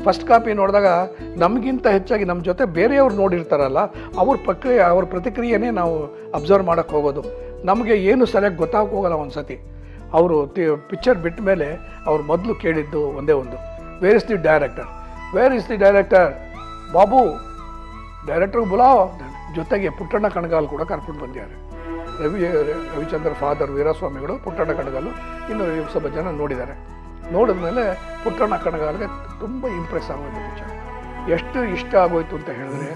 First copy ನೋಡಿದಾಗ ನಮಗಿಂತ ಹೆಚ್ಚಾಗಿ ನಮ್ಮ ಜೊತೆ ಬೇರೆಯವ್ರು ನೋಡಿರ್ತಾರಲ್ಲ ಅವ್ರ ಪ್ರತಿಕ್ರಿಯೆನೇ ನಾವು ಅಬ್ಸರ್ವ್ ಮಾಡೋಕ್ಕೆ ಹೋಗೋದು. ನಮಗೆ ಏನು ಸರಿಯಾಗಿ ಹೋಗಲ್ಲ ಒಂದು ಸತಿ. ಅವರು ಪಿಕ್ಚರ್ ಬಿಟ್ಟ ಮೇಲೆ ಅವ್ರು ಮೊದಲು ಕೇಳಿದ್ದು ಒಂದೇ ಒಂದು, where is the director, where is the director, Babu ಡೈರೆಕ್ಟ್ರಿಗೆ ಬುಲಾವ್. ಜೊತೆಗೆ ಪುಟ್ಟಣ್ಣ ಕಣಗಾಲ್ ಕೂಡ ಕರ್ಕೊಂಡು ಬಂದಿದ್ದಾರೆ. ರವಿಚಂದ್ರ ಫಾದರ್ ವೀರಸ್ವಾಮಿಗಳು, ಪುಟ್ಟಣ್ಣ ಕಣಗಾಲು, ಇನ್ನು ಸ್ವಲ್ಪ ಜನ ನೋಡಿದ್ದಾರೆ. ನೋಡಿದ ಮೇಲೆ ಪುಟ್ಟಣ್ಣ ಕಣಗಾಲ್ಗೆ ತುಂಬ ಇಂಪ್ರೆಸ್ ಆಗೋಯ್ತು ಪಿಕ್ಚರ್. ಎಷ್ಟು ಇಷ್ಟ ಆಗೋಯ್ತು ಅಂತ ಹೇಳಿದ್ರೆ,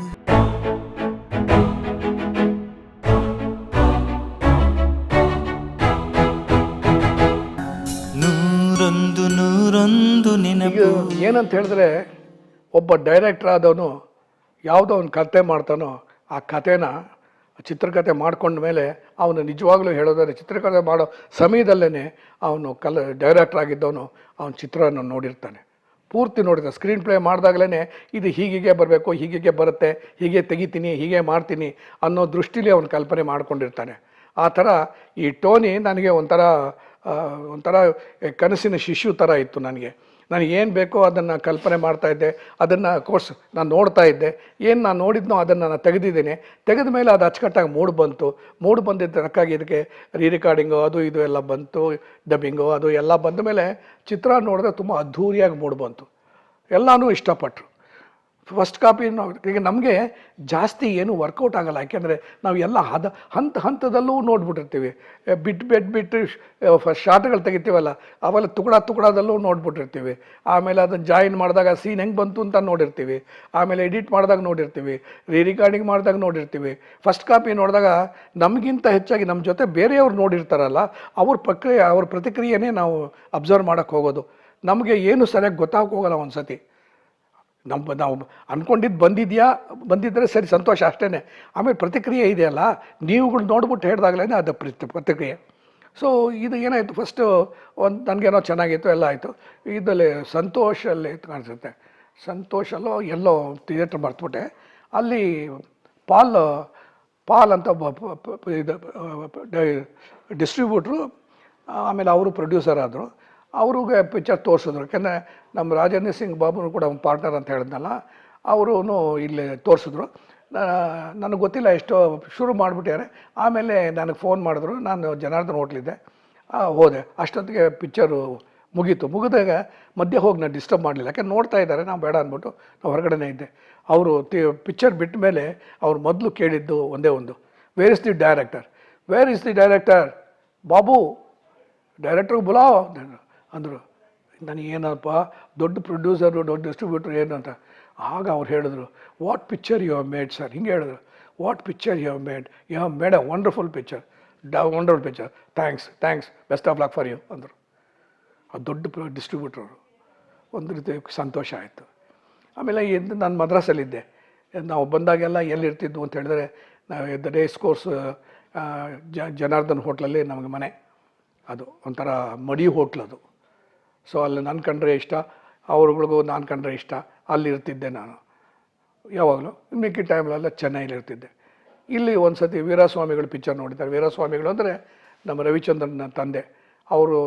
ಏನಂತ ಹೇಳಿದ್ರೆ, ಒಬ್ಬ ಡೈರೆಕ್ಟರ್ ಆದವನು ಯಾವುದೋ ಒಂದು ಕತೆ ಮಾಡ್ತಾನೋ, ಆ ಕಥೆನ ಚಿತ್ರಕಥೆ ಮಾಡ್ಕೊಂಡ ಮೇಲೆ ಅವನು ನಿಜವಾಗ್ಲೂ ಹೇಳೋದಾದ್ರೆ ಚಿತ್ರಕಥೆ ಮಾಡೋ ಸಮಯದಲ್ಲೇ ಅವನು ಡೈರೆಕ್ಟರ್ ಆಗಿದ್ದವನು ಅವನ ಚಿತ್ರನ ನೋಡಿರ್ತಾನೆ, ಪೂರ್ತಿ ನೋಡಿರ್ತಾನೆ. ಸ್ಕ್ರೀನ್ ಪ್ಲೇ ಮಾಡಿದಾಗಲೇ ಇದು ಹೀಗೆ ಬರಬೇಕು, ಹೀಗೆ ಬರುತ್ತೆ, ಹೀಗೆ ತೆಗಿತೀನಿ, ಹೀಗೆ ಮಾಡ್ತೀನಿ ಅನ್ನೋ ದೃಷ್ಟಿಲಿ ಅವನು ಕಲ್ಪನೆ ಮಾಡ್ಕೊಂಡಿರ್ತಾನೆ. ಆ ಥರ ಈ ಟೋನಿ ನನಗೆ ಒಂಥರ ಕನಸಿನ ಶಿಶು ಥರ ಇತ್ತು. ನನಗೆ ಏನು ಬೇಕೋ ಅದನ್ನು ಕಲ್ಪನೆ ಮಾಡ್ತಾಯಿದ್ದೆ, ಅದನ್ನು ಕೋರ್ಸ್ ನಾನು ನೋಡ್ತಾ ಇದ್ದೆ. ಏನು ನಾನು ನೋಡಿದ್ನೋ ಅದನ್ನು ನಾನು ತೆಗೆದಿದ್ದೀನಿ. ತೆಗೆದ ಮೇಲೆ ಅದು ಅಚ್ಚುಕಟ್ಟಾಗಿ ಮೂಡ್ ಬಂದಿದ್ದ ತನಕಾಗಿ ಇದಕ್ಕೆ ರಿಕಾರ್ಡಿಂಗು ಅದು ಇದು ಎಲ್ಲ ಬಂತು, ಡಬ್ಬಿಂಗು ಅದು ಎಲ್ಲ ಬಂದ ಮೇಲೆ ಚಿತ್ರ ನೋಡಿದ್ರೆ ತುಂಬ ಅದ್ಧೂರಿಯಾಗಿ ಮೂಡ್ ಬಂತು. ಎಲ್ಲನೂ ಇಷ್ಟಪಟ್ಟರು. ಫಸ್ಟ್ ಕಾಪಿ ಈಗ ನಮಗೆ ಜಾಸ್ತಿ ಏನು ವರ್ಕೌಟ್ ಆಗೋಲ್ಲ, ಯಾಕೆಂದರೆ ನಾವು ಎಲ್ಲ ಹಂತದಲ್ಲೂ ನೋಡ್ಬಿಟ್ಟಿರ್ತೀವಿ. ಬಿಟ್ಟು ಫಸ್ಟ್ ಶಾರ್ಟ್ಗಳು ತೆಗಿತೀವಲ್ಲ, ಅವೆಲ್ಲ ತುಕಡದಲ್ಲೂ ನೋಡ್ಬಿಟ್ಟಿರ್ತೀವಿ. ಆಮೇಲೆ ಅದನ್ನು ಜಾಯಿನ್ ಮಾಡಿದಾಗ ಸೀನ್ ಹೆಂಗೆ ಬಂತು ಅಂತ ನೋಡಿರ್ತೀವಿ. ಆಮೇಲೆ ಎಡಿಟ್ ಮಾಡಿದಾಗ ನೋಡಿರ್ತೀವಿ, ರಿಕಾರ್ಡಿಂಗ್ ಮಾಡಿದಾಗ ನೋಡಿರ್ತೀವಿ. ಫಸ್ಟ್ ಕಾಪಿ ನೋಡಿದಾಗ ನಮಗಿಂತ ಹೆಚ್ಚಾಗಿ ನಮ್ಮ ಜೊತೆ ಬೇರೆಯವ್ರು ನೋಡಿರ್ತಾರಲ್ಲ, ಅವ್ರ ಪ್ರತಿಕ್ರಿಯೆನೇ ನಾವು ಅಬ್ಸರ್ವ್ ಮಾಡೋಕ್ಕೆ ಹೋಗೋದು. ನಮಗೆ ಏನು ಸರಿಯಾಗಿ ಹೋಗಲ್ಲ ಒಂದು ಸತಿ. ನಾವು ಅಂದ್ಕೊಂಡಿದ್ದು ಬಂದಿದ್ದರೆ ಸರಿ, ಸಂತೋಷ ಅಷ್ಟೇ. ಆಮೇಲೆ ಪ್ರತಿಕ್ರಿಯೆ ಇದೆಯಲ್ಲ, ನೀವುಗಳು ನೋಡ್ಬಿಟ್ಟು ಹೇಳಿದಾಗಲೇ ಅದು ಪ್ರತಿಕ್ರಿಯೆ. ಸೊ ಇದು ಏನಾಯಿತು, ಫಸ್ಟು ನನಗೇನೋ ಚೆನ್ನಾಗಿತ್ತು, ಎಲ್ಲ ಆಯಿತು. ಇದರಲ್ಲಿ ಸಂತೋಷಲ್ಲಿ ಕಾಣಿಸುತ್ತೆ, ಸಂತೋಷಲ್ಲೋ ಎಲ್ಲೋ ಥಿಯೇಟ್ರ್ ಮರ್ತುಬಿಟ್ಟೆ. ಅಲ್ಲಿ ಪಾಲ್ ಅಂತ ಇದು ಡಿಸ್ಟ್ರಿಬ್ಯೂಟ್ರು, ಆಮೇಲೆ ಅವರು ಪ್ರೊಡ್ಯೂಸರ್ ಆದರು. ಅವ್ರಿಗೆ ಪಿಕ್ಚರ್ ತೋರಿಸಿದ್ರು. ಯಾಕೆಂದರೆ ನಮ್ಮ ರಾಜೇಂದ್ರ ಸಿಂಗ್ ಬಾಬುನು ಕೂಡ ಒಂದು ಪಾರ್ಟ್ನರ್ ಅಂತ ಹೇಳಿದ್ನಲ್ಲ, ಅವರು ಇಲ್ಲಿ ತೋರಿಸಿದ್ರು. ನನಗೆ ಗೊತ್ತಿಲ್ಲ, ಎಷ್ಟೋ ಶುರು ಮಾಡಿಬಿಟ್ಟಿದ್ದಾರೆ. ಆಮೇಲೆ ನನಗೆ ಫೋನ್ ಮಾಡಿದ್ರು, ನಾನು ಜನಾರ್ದನ್ ಹೋಟ್ಲಿದ್ದೆ, ಹೋದೆ. ಅಷ್ಟೊತ್ತಿಗೆ ಪಿಕ್ಚರು ಮುಗಿದಾಗ ಮಧ್ಯೆ ಹೋಗಿ ನಾನು ಡಿಸ್ಟರ್ಬ್ ಮಾಡಲಿಲ್ಲ, ಯಾಕೆ ನೋಡ್ತಾ ಇದ್ದಾರೆ, ನಾವು ಬೇಡ ಅಂದ್ಬಿಟ್ಟು ನಾವು ಹೊರಗಡೆನೇ ಇದ್ದೆ. ಅವರು ಪಿಕ್ಚರ್ ಬಿಟ್ಟ ಮೇಲೆ ಅವ್ರು ಮೊದಲು ಕೇಳಿದ್ದು ಒಂದೇ ಒಂದು, where is the director, where is the director, Babu ಡೈರೆಕ್ಟ್ರಿಗೆ ಬುಲಾವ್ ಅಂದರು. ನನಗೇನಪ್ಪ, ದೊಡ್ಡ ಪ್ರೊಡ್ಯೂಸರು, ದೊಡ್ಡ ಡಿಸ್ಟ್ರಿಬ್ಯೂಟ್ರು ಏನು ಅಂತ. ಆಗ ಅವ್ರು ಹೇಳಿದ್ರು, what picture you have made sir, ಹಿಂಗೆ ಹೇಳಿದ್ರು. What picture you have made a wonderful picture, thanks, best of luck for you ಅಂದರು. ಆ ದೊಡ್ಡ ಡಿಸ್ಟ್ರಿಬ್ಯೂಟ್ರವರು. ಒಂದು ರೀತಿ ಸಂತೋಷ ಆಯಿತು. ಆಮೇಲೆ ನಾನು ಮದ್ರಾಸಲ್ಲಿದ್ದೆ. ನಾವು ಬಂದಾಗೆಲ್ಲ ಎಲ್ಲಿರ್ತಿದ್ವು ಅಂತ ಹೇಳಿದ್ರೆ, ನಾವು ರೇಸ್ ಕೋರ್ಸ್ ಜನಾರ್ದನ್ ಹೋಟ್ಲಲ್ಲಿ ನಮಗೆ ಮನೆ. ಅದು ಒಂಥರ ಮಡಿ ಹೋಟ್ಲದು. ಸೊ ಅಲ್ಲಿ ನಾನು ಕಂಡ್ರೆ ಇಷ್ಟ, ಅವ್ರುಗಳಿಗೂ ನಾನು ಕಂಡ್ರೆ ಇಷ್ಟ. ಅಲ್ಲಿರ್ತಿದ್ದೆ ನಾನು ಯಾವಾಗಲೂ. ಮಿಕ್ಕಿ ಟೈಮ್ಲೆಲ್ಲ ಚೆನ್ನೈಲಿರ್ತಿದ್ದೆ. ಇಲ್ಲಿ ಒಂದು ಸತಿ ವೀರಸ್ವಾಮಿಗಳು ಪಿಕ್ಚರ್ ನೋಡಿದ್ದಾರೆ. ವೀರಸ್ವಾಮಿಗಳು ಅಂದರೆ ನಮ್ಮ ರವಿಚಂದ್ರನ ತಂದೆ. ಅವರು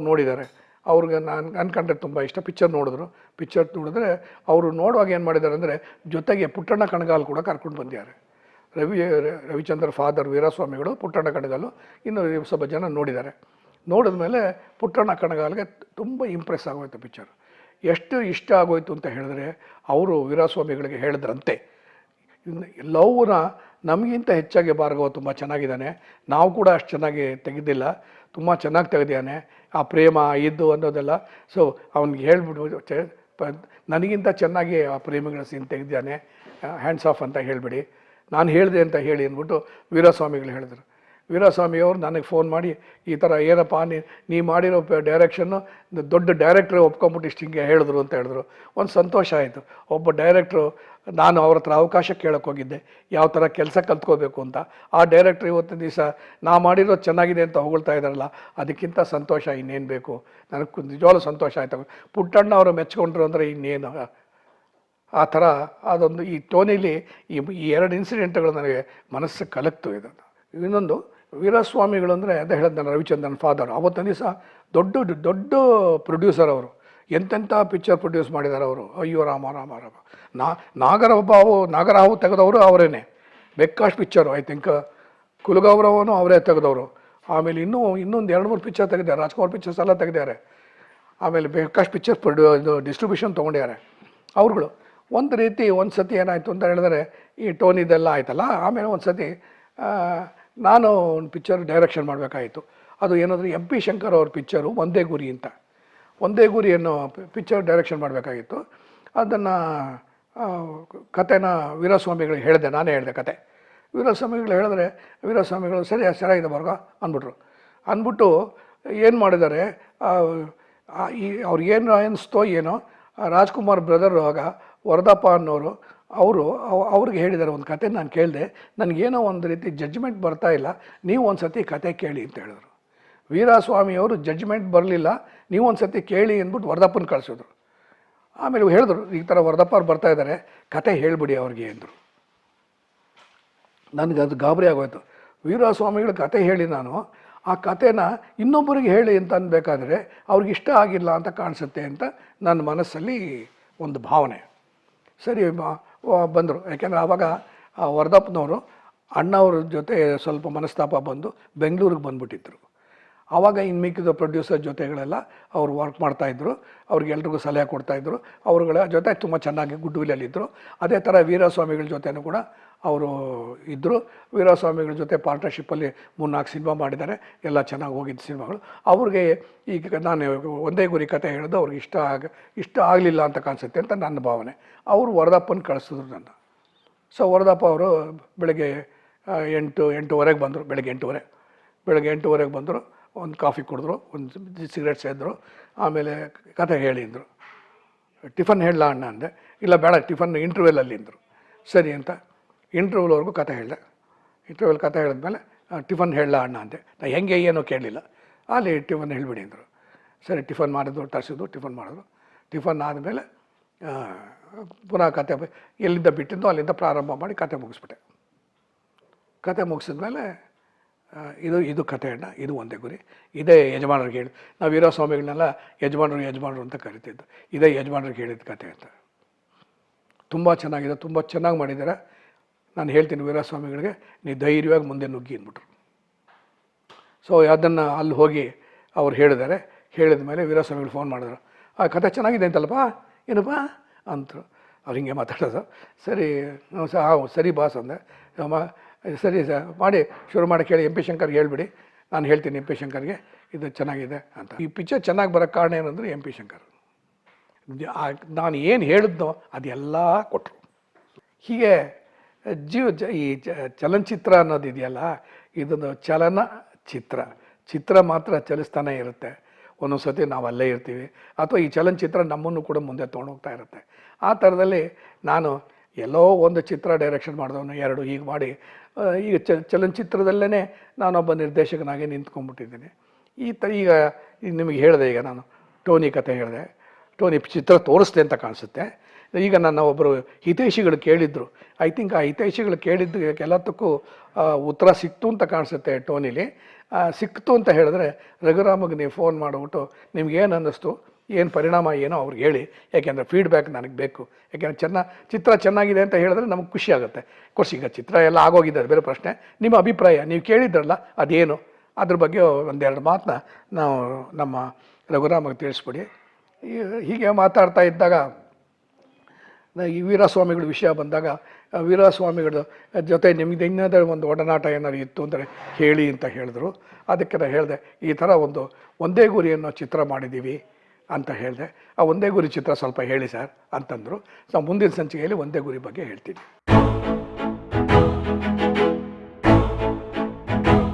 ನೋಡಿದ್ದಾರೆ. ಅವ್ರಿಗೆ ನಾನು ಕಂಡ್ರೆ ತುಂಬ ಇಷ್ಟ. ಪಿಕ್ಚರ್ ನೋಡಿದ್ರೆ ಅವರು ನೋಡುವಾಗ ಏನು ಮಾಡಿದ್ದಾರೆ ಅಂದರೆ, ಜೊತೆಗೆ ಪುಟ್ಟಣ್ಣ ಕಣಗಾಲ್ ಕೂಡ ಕರ್ಕೊಂಡು ಬಂದಿದ್ದಾರೆ. ರವಿಚಂದ್ರ ಫಾದರ್ ವೀರಸ್ವಾಮಿಗಳು, ಪುಟ್ಟಣ್ಣ ಕಣಗಾಲು, ಇನ್ನು ಸ್ವಲ್ಪ ಜನ ನೋಡಿದ್ದಾರೆ. ನೋಡಿದ ಮೇಲೆ ಪುಟ್ಟಣ್ಣ ಕಣಗಾಲ್ಗೆ ತುಂಬ ಇಂಪ್ರೆಸ್ ಆಗೋಯ್ತು ಪಿಕ್ಚರ್. ಎಷ್ಟು ಇಷ್ಟ ಆಗೋಯ್ತು ಅಂತ ಹೇಳಿದ್ರೆ, ಅವರು ವೀರಸ್ವಾಮಿಗಳಿಗೆ ಹೇಳಿದ್ರಂತೆ, ಎಲ್ಲವನ್ನ ನಮಗಿಂತ ಹೆಚ್ಚಾಗಿ ಭಾರ್ಗವ ತುಂಬ ಚೆನ್ನಾಗಿದ್ದಾನೆ, ನಾವು ಕೂಡ ಅಷ್ಟು ಚೆನ್ನಾಗಿ ತೆಗೆದಿಲ್ಲ, ತುಂಬ ಚೆನ್ನಾಗಿ ತೆಗೆದಿದ್ದಾನೆ, ಆ ಪ್ರೇಮ ಇದ್ದು ಅನ್ನೋದೆಲ್ಲ. ಸೊ ಅವ್ನಿಗೆ ಹೇಳ್ಬಿಟ್ಟು, ನನಗಿಂತ ಚೆನ್ನಾಗಿ ಆ ಪ್ರೇಮಿಗಳ ಸೀನ್ ತೆಗೆದಿದ್ದಾನೆ, ಹ್ಯಾಂಡ್ಸ್ ಆಫ್ ಅಂತ ಹೇಳಿಬಿಡಿ, ನಾನು ಹೇಳಿದೆ ಅಂತ ಹೇಳಿ ಅಂದ್ಬಿಟ್ಟು ವೀರಸ್ವಾಮಿಗಳು ಹೇಳಿದ್ರು. ವೀರಸ್ವಾಮಿಯವರು ನನಗೆ ಫೋನ್ ಮಾಡಿ, ಈ ಥರ ಏನಪ್ಪ ನೀ ಮಾಡಿರೋ ಡೈರೆಕ್ಷನ್ನು ದೊಡ್ಡ ಡೈರೆಕ್ಟ್ರೇ ಒಪ್ಕೊಂಬಿಟ್ಟು ಇಷ್ಟು ಹಿಂಗೆ ಹೇಳಿದ್ರು ಅಂತ ಹೇಳಿದ್ರು. ಒಂದು ಸಂತೋಷ ಆಯಿತು. ಒಬ್ಬ ಡೈರೆಕ್ಟ್ರು, ನಾನು ಅವ್ರ ಹತ್ರ ಅವಕಾಶ ಕೇಳೋಕ್ಕೆ ಹೋಗಿದ್ದೆ, ಯಾವ ಥರ ಕೆಲಸ ಕಲ್ತ್ಕೋಬೇಕು ಅಂತ. ಆ ಡೈರೆಕ್ಟ್ರ್ ಇವತ್ತಿನ ದಿವಸ ನಾ ಮಾಡಿರೋದು ಚೆನ್ನಾಗಿದೆ ಅಂತ ಹೊಗಳ್ತಾ ಇದ್ದಾರಲ್ಲ, ಅದಕ್ಕಿಂತ ಸಂತೋಷ ಇನ್ನೇನು ಬೇಕು. ನನಗೆ ನಿಜವಾಗ್ಲೂ ಸಂತೋಷ ಆಯಿತು. ಪುಟ್ಟಣ್ಣ ಅವರು ಮೆಚ್ಕೊಂಡ್ರು ಅಂದರೆ ಇನ್ನೇನು. ಆ ಥರ ಅದೊಂದು ಈ ಟೋನಿಲಿ ಈ ಎರಡು ಇನ್ಸಿಡೆಂಟ್ಗಳು ನನಗೆ ಮನಸ್ಸು ಕಲಕ್ತು. ಇದನ್ನು ಇನ್ನೊಂದು ವೀರಸ್ವಾಮಿಗಳು ಅಂದರೆ ಅದೇ ಹೇಳಿದ ನಾನು, ರವಿಚಂದ್ರನ್ ಫಾದರ್. ಆವತ್ತಿನ ದಿವಸ ದೊಡ್ಡ ಪ್ರೊಡ್ಯೂಸರ್ ಅವರು. ಎಂತೆಂಥ ಪಿಕ್ಚರ್ ಪ್ರೊಡ್ಯೂಸ್ ಮಾಡಿದ್ದಾರೆ ಅವರು. ಅಯ್ಯೋ ರಾಮ ರಾಮ ರಾಮ. ನಾಗರಹಾವು ತೆಗೆದವರು ಅವರೇನೆ. ಬೇಕಾಷ್ಟು ಪಿಕ್ಚರು ಐ ಥಿಂಕ್ ಕುಲಗೌರವನು ಅವರೇ ತೆಗೆದವರು. ಆಮೇಲೆ ಇನ್ನೊಂದು 2-3 ಪಿಕ್ಚರ್ ತೆಗೆದಿದ್ದಾರೆ. ರಾಜ್ಕುಮಾರ್ ಪಿಕ್ಚರ್ಸ್ ಎಲ್ಲ ತೆಗೆದಿದ್ದಾರೆ. ಆಮೇಲೆ ಬೇಕಾಷ್ಟು ಪಿಕ್ಚರ್ಸ್ ಇದು ಡಿಸ್ಟ್ರಿಬ್ಯೂಷನ್ ತೊಗೊಂಡಿದ್ದಾರೆ ಅವ್ರುಗಳು. ಒಂದು ರೀತಿ ಒಂದು ಸತಿ ಏನಾಯಿತು ಅಂತ ಹೇಳಿದ್ರೆ, ಈ ಟೋನಿದೆಲ್ಲ ಆಯ್ತಲ್ಲ, ಆಮೇಲೆ ಒಂದು ಸತಿ ನಾನು ಒಂದು ಪಿಕ್ಚರ್ ಡೈರೆಕ್ಷನ್ ಮಾಡಬೇಕಾಯಿತು. ಅದು ಏನಂದರೆ ಎಂ ಪಿ ಶಂಕರ್ ಅವ್ರ ಪಿಕ್ಚರು ಒಂದೇ ಗುರಿ ಅಂತ. ಒಂದೇ ಗುರಿ ಅನ್ನೋ ಪಿಕ್ಚರ್ ಡೈರೆಕ್ಷನ್ ಮಾಡಬೇಕಾಗಿತ್ತು. ಅದನ್ನು ಕತೆನ ವೀರಸ್ವಾಮಿಗಳಿಗೆ ಹೇಳಿದೆ, ನಾನೇ ಹೇಳಿದೆ ಕತೆ. ವೀರಸ್ವಾಮಿಗಳು ಹೇಳಿದ್ರೆ ವೀರಸ್ವಾಮಿಗಳು ಸರಿ ಚೆನ್ನಾಗಿದೆ ಬರ್ಗ ಅಂದ್ಬಿಟ್ರು. ಅಂದ್ಬಿಟ್ಟು ಏನು ಮಾಡಿದ್ದಾರೆ, ಅವ್ರಿಗೇನು ಅನಿಸ್ತೋ ಏನೋ, ರಾಜ್ಕುಮಾರ್ ಬ್ರದರ್ ಆಗ ವರದಪ್ಪ ಅನ್ನೋರು ಅವ್ರಿಗೆ ಹೇಳಿದ್ದಾರೆ ಒಂದು ಕತೆ. ನಾನು ಕೇಳಿದೆ, ನನಗೇನೋ ಒಂದು ರೀತಿ ಜಡ್ಜ್ಮೆಂಟ್ ಬರ್ತಾ ಇಲ್ಲ, ನೀವು ಒಂದು ಸತಿ ಕತೆ ಕೇಳಿ ಅಂತ ಹೇಳಿದ್ರು. ವೀರಸ್ವಾಮಿಯವರು ಜಡ್ಜ್ಮೆಂಟ್ ಬರಲಿಲ್ಲ, ನೀವು ಒಂದು ಸತಿ ಕೇಳಿ ಅಂದ್ಬಿಟ್ಟು ವರದಪ್ಪನ ಕಳಿಸಿದ್ರು. ಆಮೇಲೆ ಹೇಳಿದ್ರು, ಈ ಥರ ವರದಪ್ಪ ಅವ್ರು ಬರ್ತಾ ಇದ್ದಾರೆ, ಕತೆ ಹೇಳಿಬಿಡಿ ಅವ್ರಿಗೆ ಅಂದರು. ನನಗೆ ಅದು ಗಾಬರಿ ಆಗೋಯ್ತು. ವೀರಸ್ವಾಮಿಗಳ ಕತೆ ಹೇಳಿ ನಾನು ಆ ಕತೆನ ಇನ್ನೊಬ್ಬರಿಗೆ ಹೇಳಿ ಅಂತ ಅನ್ಬೇಕಾದ್ರೆ ಅವ್ರಿಗೆ ಇಷ್ಟ ಆಗಿಲ್ಲ ಅಂತ ಕಾಣಿಸುತ್ತೆ ಅಂತ ನನ್ನ ಮನಸ್ಸಲ್ಲಿ ಒಂದು ಭಾವನೆ. ಸರಿ ಬಂದರು. ಯಾಕೆಂದರೆ ಆವಾಗ ವರದಪ್ಪನವರು ಅಣ್ಣವ್ರ ಜೊತೆ ಸ್ವಲ್ಪ ಮನಸ್ತಾಪ ಬಂದು ಬೆಂಗಳೂರಿಗೆ ಬಂದುಬಿಟ್ಟಿದ್ರು. ಆವಾಗ ಇನ್ನು ಮಿಕ್ಕಿದ ಪ್ರೊಡ್ಯೂಸರ್ ಜೊತೆಗಳೆಲ್ಲ ಅವರು ವರ್ಕ್ ಮಾಡ್ತಾಯಿದ್ರು. ಅವ್ರಿಗೆಲ್ರಿಗೂ ಸಲಹೆ ಕೊಡ್ತಾಯಿದ್ರು. ಅವ್ರುಗಳ ಜೊತೆ ತುಂಬ ಚೆನ್ನಾಗಿ ಗುಡ್ ವಿಲ್ಲಲ್ಲಿದ್ದರು. ಅದೇ ಥರ ವೀರಸ್ವಾಮಿಗಳ ಜೊತೆನೂ ಕೂಡ ಅವರು ಇದ್ದರು. ವೀರಸ್ವಾಮಿಗಳ ಜೊತೆ ಪಾರ್ಟ್ನರ್ಶಿಪ್ಪಲ್ಲಿ 3-4 ಸಿನಿಮಾ ಮಾಡಿದ್ದಾರೆ. ಎಲ್ಲ ಚೆನ್ನಾಗಿ ಹೋಗಿದ್ದ ಸಿನಿಮಾಗಳು. ಅವ್ರಿಗೆ ಈಗ ನಾನು ಒಂದೇ ಗುರಿ ಕತೆ ಹೇಳಿದ್ದು ಅವ್ರಿಗೆ ಇಷ್ಟ ಆಗಲಿಲ್ಲ ಅಂತ ಕಾಣಿಸುತ್ತೆ ಅಂತ ನನ್ನ ಭಾವನೆ. ಅವರು ವರದಪ್ಪನ ಕಳಿಸಿದ್ರು ನನ್ನ. ಸೊ ವರದಪ್ಪ ಅವರು ಬೆಳಗ್ಗೆ 8-8:30 ಬಂದರು. ಬೆಳಗ್ಗೆ 8:30 ಬಂದರು. ಒಂದು ಕಾಫಿ ಕುಡಿದ್ರು, ಒಂದು ಸಿಗರೇಟ್ ಸೇದಿದ್ರು. ಆಮೇಲೆ ಕತೆ ಹೇಳಿ ಅಂದರು. ಟಿಫನ್ ಹೇಳಲ್ಲ ಅಣ್ಣ ಅಂದೆ. ಇಲ್ಲ ಬೇಡ, ಟಿಫನ್ ಇಂಟರ್ವ್ಯೂಲಲ್ಲಿ ಅಂದರು. ಸರಿ ಅಂತ ಇಂಟರ್ವ್ಯೂಲ್ವರೆಗೂ ಕತೆ ಹೇಳಿದೆ. ಇಂಟರ್ವ್ಯೂಲ್ ಕತೆ ಹೇಳಿದ್ಮೇಲೆ ಟಿಫನ್ ಹೇಳಲ್ಲ ಅಣ್ಣ ಅಂದೆ. ನಾನು ಹೆಂಗೆ ಏನೋ ಕೇಳಲಿಲ್ಲ. ಅಲ್ಲಿ ಟಿಫನ್ ಹೇಳಿಬಿಡಿ ಅಂದರು. ಸರಿ ಟಿಫನ್ ಮಾಡಿದ್ರು, ತರಿಸಿದ್ರು, ಟಿಫನ್ ಮಾಡಿದ್ರು. ಟಿಫನ್ ಆದಮೇಲೆ ಪುನಃ ಕತೆ ಎಲ್ಲಿಂದ ಬಿಟ್ಟಿದ್ದು ಅಲ್ಲಿಂದ ಪ್ರಾರಂಭ ಮಾಡಿ ಕತೆ ಮುಗಿಸ್ಬಿಟ್ಟೆ. ಕತೆ ಮುಗಿಸಿದ್ಮೇಲೆ ಇದು ಕತೆ ಅಣ್ಣ, ಇದು ಒಂದೇ ಗುರಿ, ಇದೇ ಯಜಮಾನರಿಗೆ ಹೇಳಿ. ನಾವು ವೀರಸ್ವಾಮಿಗಳನ್ನೆಲ್ಲ ಯಜಮಾನರು ಅಂತ ಕರಿತಿದ್ದು. ಇದೇ ಯಜಮಾನರಿಗೆ ಹೇಳಿದ ಕತೆ ಅಂತ. ತುಂಬ ಚೆನ್ನಾಗಿದೆ, ತುಂಬ ಚೆನ್ನಾಗಿ ಮಾಡಿದ್ದಾರೆ. ನಾನು ಹೇಳ್ತೀನಿ ವೀರಸ್ವಾಮಿಗಳಿಗೆ, ನೀವು ಧೈರ್ಯವಾಗಿ ಮುಂದೆ ನುಗ್ಗಿ ಅಂದ್ಬಿಟ್ರು. ಸೊ ಅದನ್ನು ಅಲ್ಲಿ ಹೋಗಿ ಅವ್ರು ಹೇಳಿದ್ದಾರೆ. ಹೇಳಿದ ಮೇಲೆ ವೀರಸ್ವಾಮಿಗಳು ಫೋನ್ ಮಾಡಿದ್ರು. ಆ ಕತೆ ಚೆನ್ನಾಗಿದೆ ಅಂತಲ್ಲಪ್ಪ, ಏನಪ್ಪ ಅಂತರು. ಅವ್ರು ಹಿಂಗೆ ಮಾತಾಡೋದು. ಸರಿ ಸರಿ ಬಾಸ್ ಅಂದೆ. ಸರಿ ಸರ್ ಮಾಡಿ ಶುರು ಮಾಡಿ ಕೇಳಿ, ಎಂ ಪಿ ಶಂಕರ್ಗೆ ಹೇಳ್ಬಿಡಿ, ನಾನು ಹೇಳ್ತೀನಿ ಎಂ ಪಿ ಶಂಕರ್ಗೆ ಇದು ಚೆನ್ನಾಗಿದೆ ಅಂತ. ಈ ಪಿಕ್ಚರ್ ಚೆನ್ನಾಗಿ ಬರೋಕ್ಕೆ ಕಾರಣ ಏನಂದರೆ ಎಂ ಪಿ ಶಂಕರ್. ನಾನು ಏನು ಹೇಳಿದ್ನೋ ಅದೆಲ್ಲ ಕೊಟ್ಟರು. ಹೀಗೆ ಈ ಚಲನಚಿತ್ರ ಅನ್ನೋದಿದೆಯಲ್ಲ, ಇದೊಂದು ಚಿತ್ರ ಮಾತ್ರ ಚಲಿಸ್ತಾನೆ ಇರುತ್ತೆ. ಒಂದೊಂದು ಸತಿ ನಾವು ಅಲ್ಲೇ ಇರ್ತೀವಿ, ಅಥವಾ ಈ ಚಲನಚಿತ್ರ ನಮ್ಮನ್ನು ಕೂಡ ಮುಂದೆ ತೊಗೊಂಡೋಗ್ತಾ ಇರುತ್ತೆ. ಆ ಥರದಲ್ಲಿ ನಾನು ಎಲ್ಲೋ ಒಂದು ಚಿತ್ರ ಡೈರೆಕ್ಷನ್ ಮಾಡಿದವನು 2 ಹೀಗೆ ಮಾಡಿ ಈಗ ಚಲನಚಿತ್ರದಲ್ಲೇ ನಾನೊಬ್ಬ ನಿರ್ದೇಶಕನಾಗಿ ನಿಂತ್ಕೊಂಡ್ಬಿಟ್ಟಿದ್ದೀನಿ. ಈಗ ನಿಮಗೆ ಹೇಳಿದೆ, ಈಗ ನಾನು ಟೋನಿ ಕತೆ ಹೇಳಿದೆ, ಟೋನಿ ಚಿತ್ರ ತೋರಿಸ್ದೆ ಅಂತ ಕಾಣಿಸುತ್ತೆ. ಈಗ ನನ್ನ ಒಬ್ಬರು ಹಿತೈಷಿಗಳು ಕೇಳಿದ್ರು. ಐ ಥಿಂಕ್ ಆ ಹಿತೈಷಿಗಳು ಕೇಳಿದ್ದು ಎಲ್ಲದಕ್ಕೂ ಉತ್ತರ ಸಿಕ್ತು ಅಂತ ಕಾಣಿಸುತ್ತೆ. ಟೋನಿಲಿ ಸಿಕ್ತು ಅಂತ ಹೇಳಿದ್ರೆ ರಘುರಾಮಗೆ ನೀವು ಫೋನ್ ಮಾಡಿಬಿಟ್ಟು ನಿಮ್ಗೇನು ಅನ್ನಿಸ್ತು, ಏನು ಪರಿಣಾಮ ಏನೋ ಅವ್ರಿಗೆ ಹೇಳಿ. ಯಾಕೆಂದರೆ ಫೀಡ್ಬ್ಯಾಕ್ ನನಗೆ ಬೇಕು. ಯಾಕೆಂದರೆ ಚಿತ್ರ ಚೆನ್ನಾಗಿದೆ ಅಂತ ಹೇಳಿದ್ರೆ ನಮಗೆ ಖುಷಿ ಆಗುತ್ತೆ. ಕೋರ್ಸ್ ಈಗ ಚಿತ್ರ ಎಲ್ಲ ಆಗೋಗಿದೆ, ಅದು ಬೇರೆ ಪ್ರಶ್ನೆ. ನಿಮ್ಮ ಅಭಿಪ್ರಾಯ ನೀವು ಕೇಳಿದ್ರಲ್ಲ ಅದೇನು, ಅದ್ರ ಬಗ್ಗೆ ಒಂದೆರಡು ಮಾತನ್ನ ನಾವು ನಮ್ಮ ರಘುರಾಮಗೆ ತಿಳಿಸ್ಬಿಡಿ. ಹೀಗೆ ಮಾತಾಡ್ತಾ ಇದ್ದಾಗ ಈ ವೀರಸ್ವಾಮಿಗಳ ವಿಷಯ ಬಂದಾಗ, ವೀರಸ್ವಾಮಿಗಳ ಜೊತೆ ನಿಮಗೆ ಇನ್ನದೇ ಒಂದು ಒಡನಾಟ ಏನಾದ್ರು ಇತ್ತು ಅಂದರೆ ಹೇಳಿ ಅಂತ ಹೇಳಿದ್ರು. ಅದಕ್ಕೆ ನಾನು ಹೇಳಿದೆ, ಈ ಥರ ಒಂದೇ ಗುರಿ ಅನ್ನೋ ಚಿತ್ರ ಮಾಡಿದ್ದೀವಿ ಅಂತ ಹೇಳಿದೆ. ಆ ಒಂದೇ ಗುರಿ ಚಿತ್ರ ಸ್ವಲ್ಪ ಹೇಳಿ ಸರ್ ಅಂತಂದರು. ಸೊ ಮುಂದಿನ ಸಂಚಿಕೆಯಲ್ಲಿ ಒಂದೇ ಗುರಿ ಬಗ್ಗೆ ಹೇಳ್ತೀನಿ.